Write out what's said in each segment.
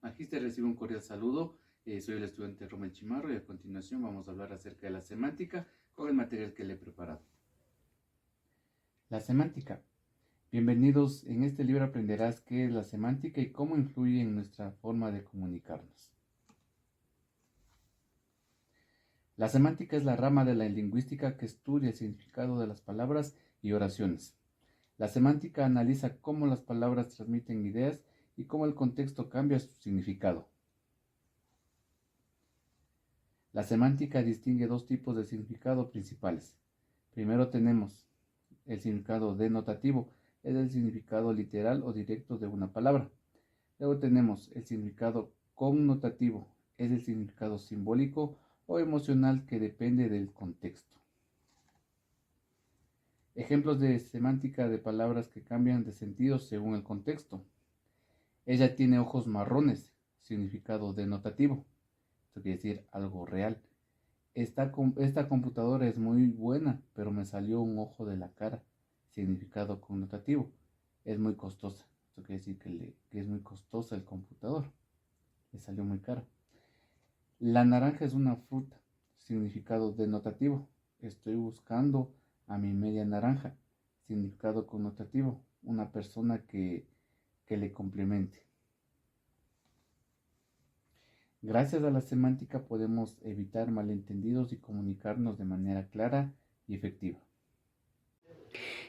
Magister, recibe un cordial saludo. Soy el estudiante Romel Chimarro y a continuación vamos a hablar acerca de la semántica con el material que le he preparado. La semántica. Bienvenidos. En este libro aprenderás qué es la semántica y cómo influye en nuestra forma de comunicarnos. La semántica es la rama de la lingüística que estudia el significado de las palabras y oraciones. La semántica analiza cómo las palabras transmiten ideas y cómo el contexto cambia su significado. La semántica distingue dos tipos de significado principales. Primero tenemos el significado denotativo, es el significado literal o directo de una palabra. Luego tenemos el significado connotativo, es el significado simbólico o emocional que depende del contexto. Ejemplos de semántica de palabras que cambian de sentido según el contexto. Ella tiene ojos marrones, significado denotativo. Esto quiere decir algo real. Esta computadora es muy buena, pero me salió un ojo de la cara. Significado connotativo. Es muy costosa. Esto quiere decir que es muy costosa el computador. Le salió muy cara. La naranja es una fruta. Significado denotativo. Estoy buscando a mi media naranja. Significado connotativo. Una persona que le complemente. Gracias a la semántica podemos evitar malentendidos y comunicarnos de manera clara y efectiva.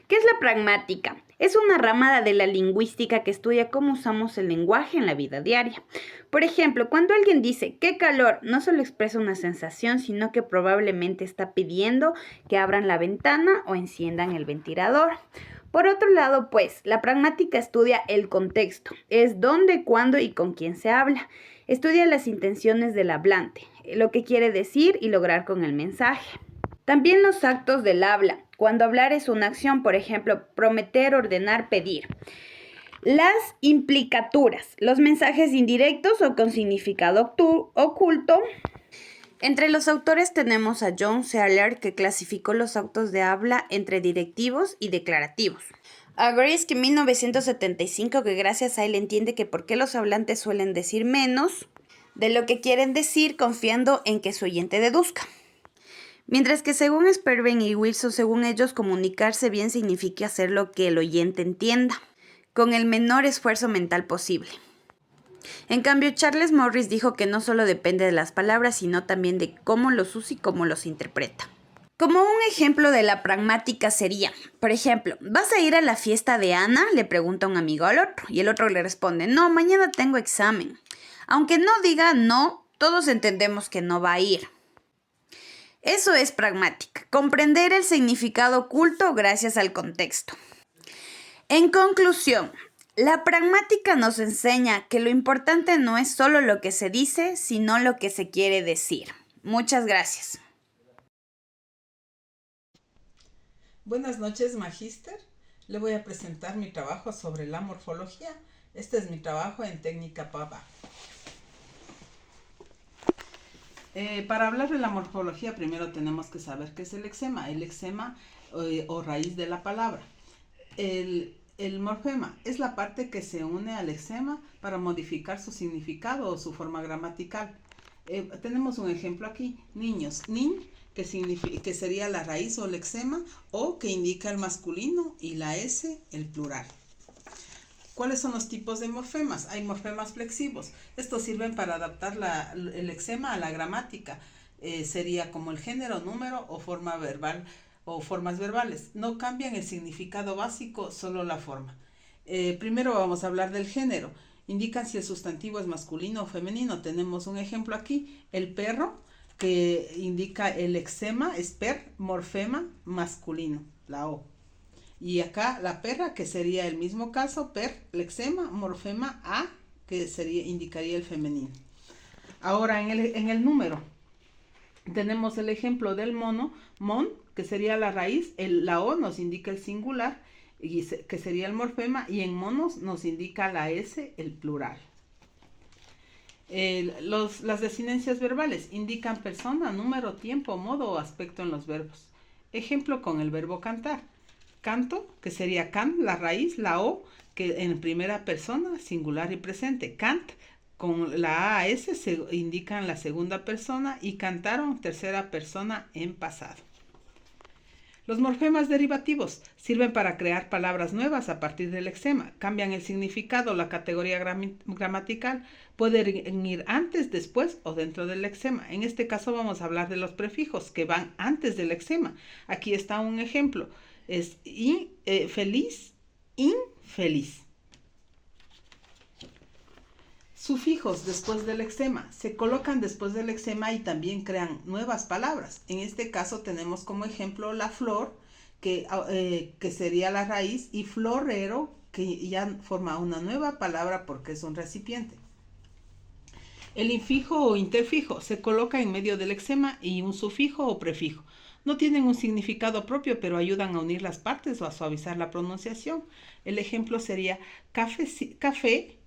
¿Qué es la pragmática? Es una rama de la lingüística que estudia cómo usamos el lenguaje en la vida diaria. Por ejemplo, cuando alguien dice ¡qué calor!, no solo expresa una sensación, sino que probablemente está pidiendo que abran la ventana o enciendan el ventilador. Por otro lado, pues, la pragmática estudia el contexto, es dónde, cuándo y con quién se habla. Estudia las intenciones del hablante, lo que quiere decir y lograr con el mensaje. También los actos del habla. Cuando hablar es una acción, por ejemplo, prometer, ordenar, pedir. Las implicaturas, los mensajes indirectos o con significado oculto. Entre los autores tenemos a John Searle, que clasificó los actos de habla entre directivos y declarativos. A Grace, que en 1975, que gracias a él entiende que por qué los hablantes suelen decir menos de lo que quieren decir, confiando en que su oyente deduzca. Mientras que según Sperben y Wilson, según ellos, comunicarse bien significa hacer lo que el oyente entienda, con el menor esfuerzo mental posible. En cambio, Charles Morris dijo que no solo depende de las palabras, sino también de cómo los usa y cómo los interpreta. Como un ejemplo de la pragmática sería, por ejemplo, ¿vas a ir a la fiesta de Ana?, le pregunta un amigo al otro, y el otro le responde, no, mañana tengo examen. Aunque no diga no, todos entendemos que no va a ir. Eso es pragmática, comprender el significado oculto gracias al contexto. En conclusión, la pragmática nos enseña que lo importante no es solo lo que se dice, sino lo que se quiere decir. Muchas gracias. Buenas noches, Magíster. Le voy a presentar mi trabajo sobre la morfología. Este es mi trabajo en técnica PAPA. Para hablar de la morfología, primero tenemos que saber qué es el lexema. El lexema o raíz de la palabra. El morfema es la parte que se une al lexema para modificar su significado o su forma gramatical. Tenemos un ejemplo aquí, niños. Nin, que sería la raíz o lexema, o que indica el masculino, y la S, el plural. ¿Cuáles son los tipos de morfemas? Hay morfemas flexivos. Estos sirven para adaptar el lexema a la gramática. Sería como el género, número o forma verbal o formas verbales. No cambian el significado básico, solo la forma. Primero vamos a hablar del género. Indican si el sustantivo es masculino o femenino. Tenemos un ejemplo aquí, el perro, que indica el lexema, es per, morfema, masculino, la O. Y acá la perra, que sería el mismo caso, per, lexema, morfema, a, que indicaría el femenino. Ahora en el número tenemos el ejemplo del mono, mon, que sería la raíz, la O nos indica el singular, que sería el morfema, y en monos nos indica la S, el plural. Las desinencias verbales indican persona, número, tiempo, modo o aspecto en los verbos. Ejemplo con el verbo cantar. Canto, que sería can, la raíz, la O, que en primera persona, singular y presente. Cant, Con la AS se indican la segunda persona y cantaron tercera persona en pasado. Los morfemas derivativos sirven para crear palabras nuevas a partir del lexema. Cambian el significado, la categoría gramatical. Pueden ir antes, después o dentro del lexema. En este caso vamos a hablar de los prefijos que van antes del lexema. Aquí está un ejemplo. Es feliz, infeliz. Sufijos después del lexema. Se colocan después del lexema y también crean nuevas palabras. En este caso tenemos como ejemplo la flor, que sería la raíz, y florero, que ya forma una nueva palabra porque es un recipiente. El infijo o interfijo se coloca en medio del lexema y un sufijo o prefijo. No tienen un significado propio, pero ayudan a unir las partes o a suavizar la pronunciación. El ejemplo sería café,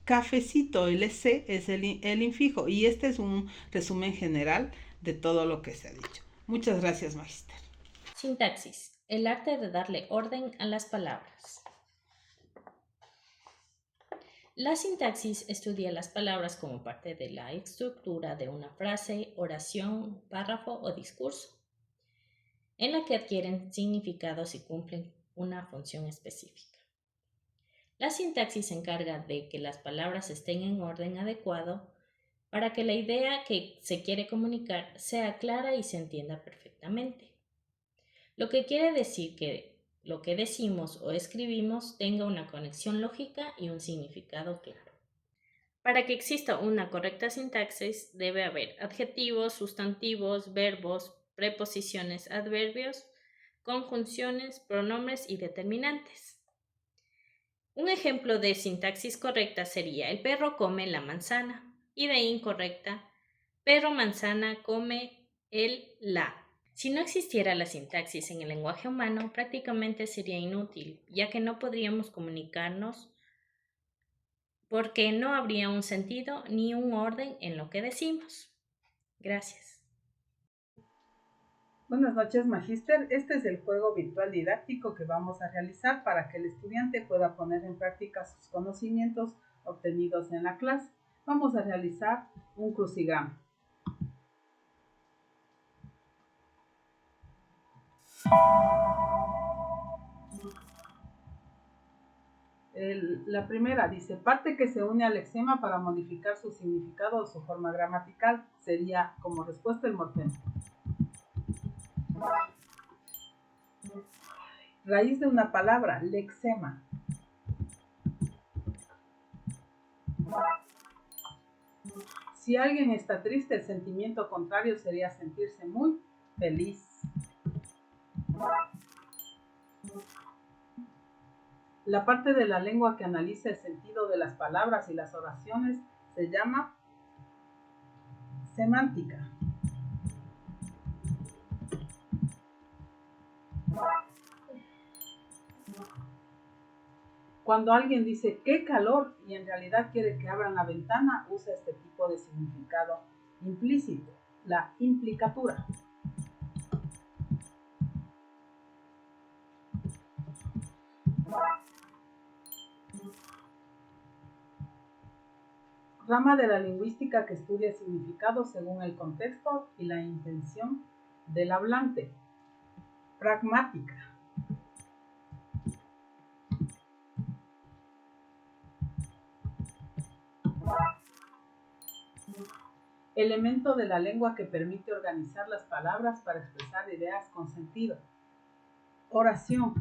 cafecito. El C es el infijo, y este es un resumen general de todo lo que se ha dicho. Muchas gracias, Magister. Sintaxis, el arte de darle orden a las palabras. La sintaxis estudia las palabras como parte de la estructura de una frase, oración, párrafo o discurso, en la que adquieren significados y cumplen una función específica. La sintaxis se encarga de que las palabras estén en orden adecuado para que la idea que se quiere comunicar sea clara y se entienda perfectamente. Lo que quiere decir que lo que decimos o escribimos tenga una conexión lógica y un significado claro. Para que exista una correcta sintaxis debe haber adjetivos, sustantivos, verbos, preposiciones, adverbios, conjunciones, pronombres y determinantes. Un ejemplo de sintaxis correcta sería: el perro come la manzana, y de incorrecta: perro manzana come la. Si no existiera la sintaxis en el lenguaje humano, prácticamente sería inútil, ya que no podríamos comunicarnos porque no habría un sentido ni un orden en lo que decimos. Gracias. Buenas noches, Magister. Este es el juego virtual didáctico que vamos a realizar para que el estudiante pueda poner en práctica sus conocimientos obtenidos en la clase. Vamos a realizar un crucigrama. La primera dice: parte que se une al lexema para modificar su significado o su forma gramatical. Sería como respuesta el morfema. Raíz de una palabra, lexema. Si alguien está triste, el sentimiento contrario sería sentirse muy feliz. La parte de la lengua que analiza el sentido de las palabras y las oraciones se llama semántica. Cuando alguien dice ¡qué calor! Y en realidad quiere que abran la ventana, usa este tipo de significado implícito, la implicatura. Rama de la lingüística que estudia significados según el contexto y la intención del hablante. Pragmática. Elemento de la lengua que permite organizar las palabras para expresar ideas con sentido. Oración.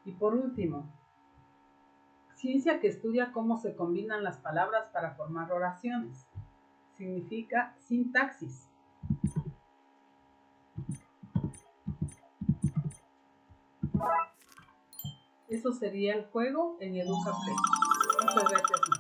Y por último, ciencia que estudia cómo se combinan las palabras para formar oraciones. Significa sintaxis. Eso sería el juego en EducaPlay. Muchas gracias.